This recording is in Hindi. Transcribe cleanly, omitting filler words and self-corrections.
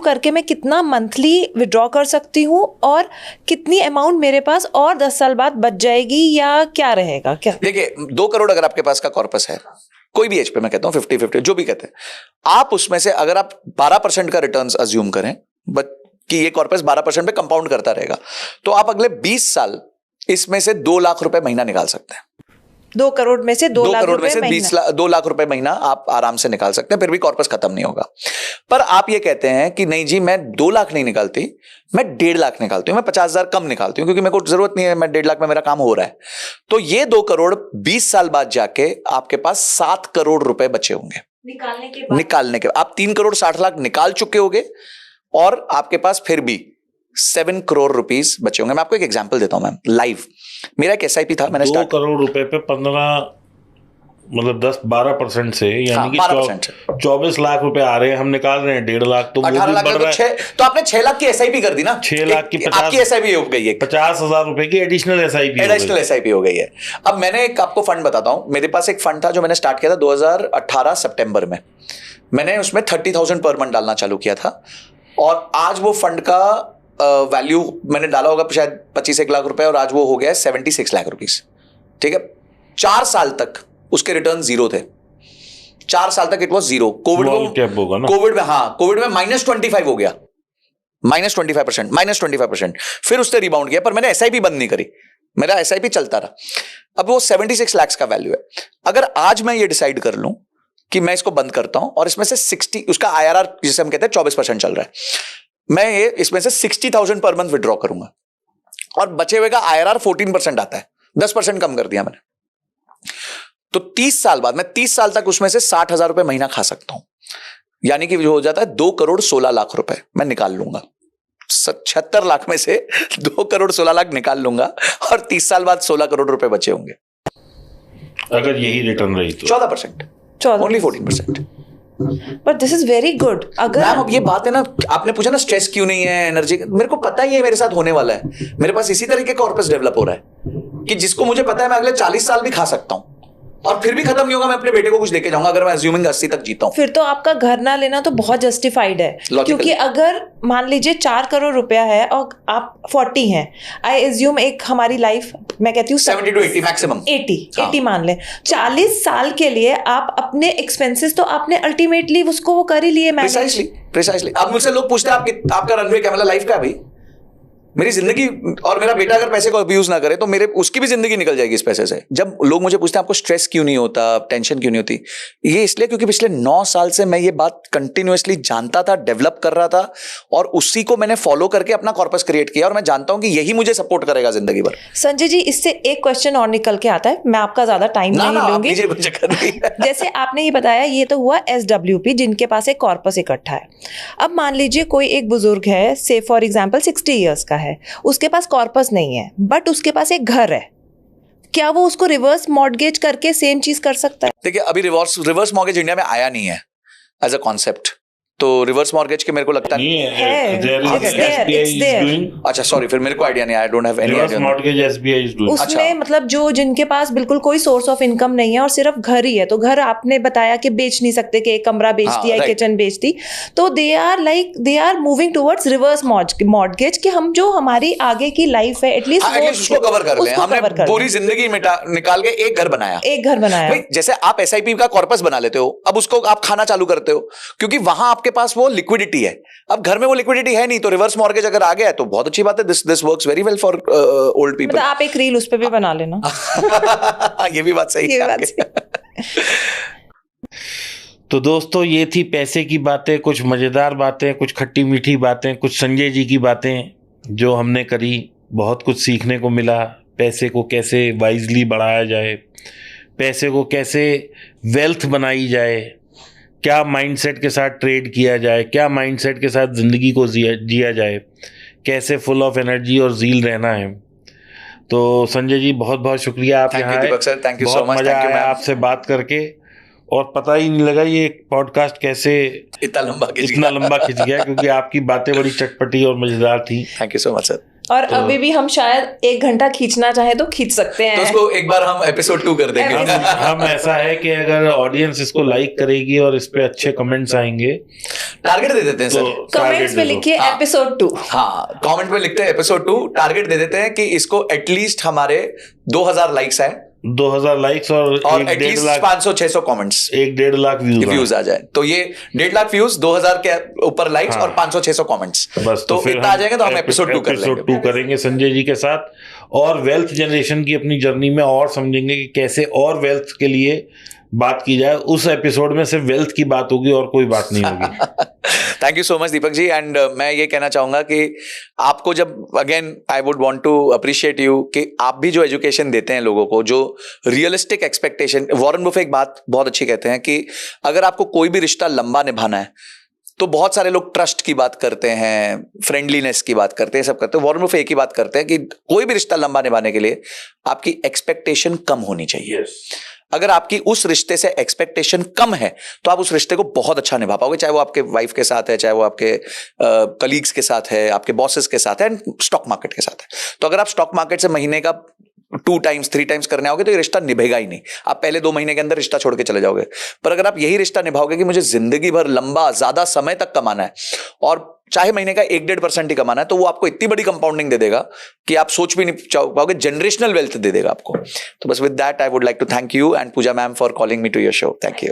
करके मैं कितना मंथली विड्रॉ कर सकती हूँ और कितनी अमाउंट मेरे पास और 10 साल बाद बच जाएगी या क्या रहेगा? क्या देखिए, 2 करोड़ अगर आपके पास का कॉर्पस है, कोई भी एज पे, मैं कहता हूँ 50-50 जो भी कहते हैं, आप उसमें से अगर आप 12% का रिटर्न्स अज्यूम करें बट कि ये कॉर्पस 12% पे कंपाउंड करता रहेगा, तो आप अगले 20 साल इसमें से 2 लाख रुपए महीना निकाल सकते हैं। 2 करोड़ में से 2 लाख करोड़ में से महीना? 2 लाख रुपए महीना आप आराम से निकाल सकते हैं, फिर भी कॉर्पस खत्म नहीं होगा। पर आप ये कहते हैं कि नहीं जी, मैं 2 लाख नहीं निकालती, मैं 1.5 लाख निकालती हूँ, मैं 50,000 कम निकालती हूँ क्योंकि मेरे को जरूरत नहीं है, मैं 1.5 लाख में मेरा काम हो रहा है। तो ये 2 करोड़ 20 साल बाद जाके आपके पास 7 करोड़ रुपए बचे होंगे निकालने के बाद। आप 3 करोड़ 60 लाख निकाल चुके होंगे और आपके पास फिर भी 7 करोड़ रुपीस बचे होंगे। मैं आपको एक एग्जांपल देता हूं मैम, लाइव। मेरा एक एसआईपी था, मैंने 2 करोड़ रुपए पे 15 मतलब 10-12% से, यानी कि 24 लाख रुपए आ रहे हैं, हम निकाल रहे हैं 1.5 लाख, तो 18 लाख तो आपने 6 लाख की एसआईपी कर दी ना। 6 लाख की आपकी एसआईपी हो गई है, 50,000 रुपए की एडिशनल एसआईपी हो गई है। अब मैंने एक आपको फंड बताता हूं, मेरे पास एक फंड था जो मैंने स्टार्ट किया था 2018 सितंबर में। मैंने उसमें 30,000 पर मंथ डालना चालू किया था और आज वो फंड का वैल्यू मैंने डाला होगा शायद 25-1 लाख रुपए और आज वो हो गया है 76 लाख रुपीस। ठीक है, 4 साल तक उसके रिटर्न जीरो थे। 4 साल तक इट वाज जीरो। कोविड में -25 हो गया, -25%। फिर उसने रिबाउंड किया, पर मैंने एसआईपी बंद नहीं करी, मेरा एसआईपी चलता रहा। अब वो 76 लाख का वैल्यू है। अगर आज मैं ये डिसाइड कर लूं कि मैं इसको बंद करता हूं और इसमें से 60, उसका आईआरआर जिसे हम कहते हैं 24% चल रहा है, मैं ये इसमें से 60,000 पर मंथ विड्रॉ करूंगा और बचे हुए का आईआरआर 14% आता है, 10% कम कर दिया मैंने। तो 30 साल बाद मैं 30 साल तक उसमें से 60,000 रुपए महीना खा सकता हूं, यानी कि जो हो जाता है 2 करोड़ 16 लाख रुपए मैं निकाल लूंगा। 76 लाख में से 2 करोड़ 16 लाख निकाल लूंगा और 30 साल बाद 16 करोड़ रुपए बचे होंगे अगर यही रिटर्न रही तो। 14%, only 14%। But this is very good। अगर मैम अब ये बात है ना, आपने पूछा ना स्ट्रेस क्यों नहीं है, एनर्जी, मेरे को पता ही है मेरे साथ होने वाला है। मेरे पास इसी तरीके का कॉर्पस डेवलप हो रहा है कि जिसको मुझे पता है मैं अगले 40 साल भी खा सकता हूं और फिर भी खत्म नहीं होगा। मैं अपने बेटे को कुछ देके जाऊंगा अगर मैं अज्यूमिंग 80 तक जीता हूं। फिर तो आपका घर ना लेना तो बहुत जस्टिफाइड है, क्योंकि अगर मान लीजिए 4 करोड़ रुपया है और आप 40 हैं, आई एज्यूम एक हमारी लाइफ, मैं कहती हूँ 70 to 80 मैक्सिमम, 80 मान ले, 40 साल के लिए आप अपने एक्सपेंसेस तो आपने अल्टीमेटली उसको वो कर ही लिए। प्रिसाइसली। अब मुझसे लोग पूछते हैं आपका रनवे क्या, मतलब लाइफ का भाई मेरी जिंदगी, और मेरा बेटा अगर पैसे को अब्यूज ना करे तो मेरे उसकी भी जिंदगी निकल जाएगी इस पैसे से। जब लोग मुझे पूछते हैं आपको स्ट्रेस क्यों नहीं होता, टेंशन क्यों नहीं होती, ये इसलिए क्योंकि पिछले 9 साल से मैं ये बात कंटिन्यूअसली जानता था, डेवलप कर रहा था और उसी को मैंने फॉलो करके अपना कॉर्पस क्रिएट किया और मैं जानता हूं कि यही मुझे सपोर्ट करेगा जिंदगी भर। संजय जी, इससे एक क्वेश्चन और निकल के आता है, मैं आपका ज्यादा टाइम नहीं लूंगी। जैसे आपने ये बताया, ये तो हुआ SWP जिनके पास एक कॉर्पस इकट्ठा है। अब मान लीजिए कोई एक बुजुर्ग है, से फॉर एग्जाम्पल 60 ईयर्स का है, उसके पास कॉर्पस नहीं है बट उसके पास एक घर है, क्या वो उसको रिवर्स मॉर्गेज करके सेम चीज कर सकता है? देखिए, अभी रिवर्स मॉर्गेज इंडिया में आया नहीं है एज अ कॉन्सेप्ट, तो रिवर्स मॉर्गेज के मेरे को लगता नहीं है। अच्छा सॉरी, फिर मेरे को आइडिया नहीं, I don't have any idea. Mortgage SBI is doing. उसमें मतलब जो जिनके पास बिल्कुल कोई सोर्स ऑफ इनकम नहीं है और सिर्फ घर ही है, तो घर आपने बताया कि बेच नहीं सकते, कि एक कमरा बेच दिया, एक किचन बेच दी, तो they are moving towards reverse mortgage कि हम जो हमारी आगे की लाइफ है एटलीस्ट उसको कवर कर लें। हमने पूरी जिंदगी निकाल के एक घर बनाया। जैसे आप एसआईपी का कॉर्पस बना लेते हो, अब उसको आप खाना चालू करते हो क्योंकि वहां आपके पास वो लिक्विडिटी है। अब घर में वो लिक्विडिटी है नहीं, तो रिवर्स मॉर्गेज अगर आ गया तो बहुत अच्छी बात है। This works very well for old people. आप एक रील उस पे भी बना लेना। ये भी बात सही है। तो दोस्तों, ये थी पैसे की बातें, कुछ मजेदार बातें, कुछ खट्टी मीठी बातें, कुछ संजय जी की बातें जो हमने करी। बहुत कुछ सीखने को मिला, पैसे को कैसे वाइजली बढ़ाया जाए, पैसे को कैसे वेल्थ बनाई जाए, क्या माइंडसेट के साथ ट्रेड किया जाए, क्या माइंडसेट के साथ ज़िंदगी को जिया जाए, कैसे फुल ऑफ एनर्जी और ज़ील रहना है। तो संजय जी, बहुत बहुत शुक्रिया, आप यहाँ आए, बहुत मजा आया आपसे बात करके और पता ही नहीं लगा ये पॉडकास्ट कैसे इतना लंबा खिंच गया क्योंकि आपकी बातें बड़ी चटपटी और मजेदार थी। Thank you so much sir. और अभी भी हम शायद 1 घंटा खींचना चाहे तो खींच सकते हैं। तो उसको एक बार हम एपिसोड 2 कर देंगे। हम ऐसा है कि अगर ऑडियंस इसको लाइक करेगी और इस पे अच्छे कमेंट्स आएंगे, टारगेट दे देते हैं सर, कमेंट्स में लिखिए एपिसोड 2। हाँ, कमेंट में लिखते हैं एपिसोड 2, टारगेट दे देते हैं कि इसको एटलीस्ट हमारे 2000 लाइक्स आए, 2000 लाइक्स और एटलीस्ट 500-600 कमेंट्स, 1-1.5 लाख व्यूज आ जाए। तो ये 1.5 लाख व्यूज, 2000 के ऊपर लाइक्स, हाँ, और 500-600 कमेंट्स, बस। तो इतना आ जाएगा तो हम एपिसोड 2 करेंगे संजय जी के साथ, और वेल्थ जनरेशन की अपनी जर्नी में और समझेंगे कि कैसे और वेल्थ के लिए बात की जाए। उस एपिसोड में सिर्फ वेल्थ की बात होगी और कोई बात नहीं होगी। Thank you so much Deepak ji. And मैं ये कहना चाहूंगा कि आपको जब again I would want to appreciate you कि आप भी जो एजुकेशन देते हैं लोगों को, जो रियलिस्टिक एक्सपेक्टेशन, वॉरेन बफे एक बात बहुत अच्छी कहते हैं कि अगर आपको कोई भी रिश्ता लंबा निभाना है तो बहुत सारे लोग ट्रस्ट की बात करते हैं, फ्रेंडलीनेस की बात करते हैं, सब करते हैं। वॉरेन बफे एक ही बात करते हैं कि कोई भी रिश्ता लंबा निभाने के लिए आपकी एक्सपेक्टेशन कम होनी चाहिए। अगर आपकी उस रिश्ते से एक्सपेक्टेशन कम है तो आप उस रिश्ते को बहुत अच्छा निभा पाओगे, चाहे वो आपके वाइफ के साथ है, चाहे वो आपके कलीग्स के साथ है, आपके बॉसेस के साथ है, एंड स्टॉक मार्केट के साथ है। तो अगर आप स्टॉक मार्केट से महीने का 2 टाइम्स 3 टाइम्स करने आओगे तो ये रिश्ता निभेगा ही नहीं, आप पहले 2 महीने के अंदर रिश्ता छोड़ के चले जाओगे। पर अगर आप यही रिश्ता निभाओगे कि मुझे जिंदगी भर लंबा ज्यादा समय तक कमाना है और चाहे महीने का 1-1.5% ही कमाना है, तो वो आपको इतनी बड़ी कंपाउंडिंग दे देगा कि आप सोच भी नहीं पाओगे, जनरेशनल वेल्थ दे देगा आपको। तो बस with that I would like to thank you and Puja ma'am for calling me to your show. Thank you.